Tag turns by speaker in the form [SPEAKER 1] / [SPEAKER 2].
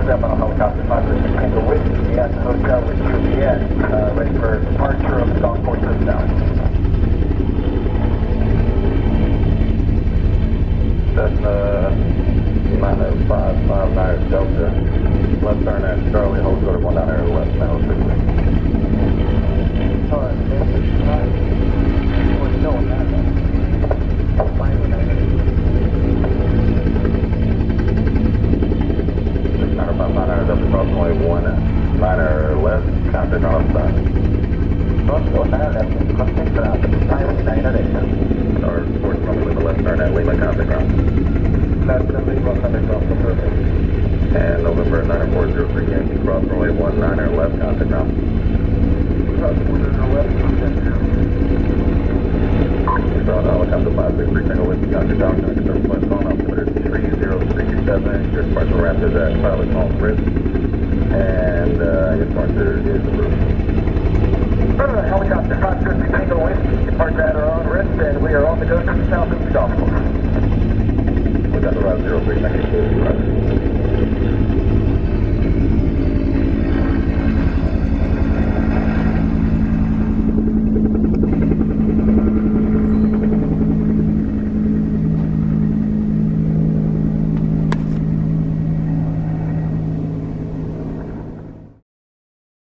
[SPEAKER 1] Seminole helicopter 536 Tango Whiskey at the hotel with Juliet, ready for departure of the golf course now.
[SPEAKER 2] That's 90559 Delta. Left turn at Charlie, hold short of 19 left, now 6.
[SPEAKER 1] Alright, we're still on that.
[SPEAKER 2] Approximately 19 left, contact on upside.
[SPEAKER 1] Pronto, that's contact
[SPEAKER 2] Or sports runway with the left turn at Lima, contact ground.
[SPEAKER 1] Left turn, Lima, contact ground, perfect.
[SPEAKER 2] And November 9403 Yankee, cross runway 19 left, contact ground.
[SPEAKER 1] Cross 19 left, contact ground.
[SPEAKER 2] Cross helicopter 563 Tango Whiskey, contact ground, connect surplus phone altimeter 3037. Your departure ramp is at pilot phone risk. And your departure is approved.
[SPEAKER 1] Helicopter 550 Tango Whiskey, departure at our own risk, and we are on the go to the south of the golf course.
[SPEAKER 2] We got the route 03, thank you.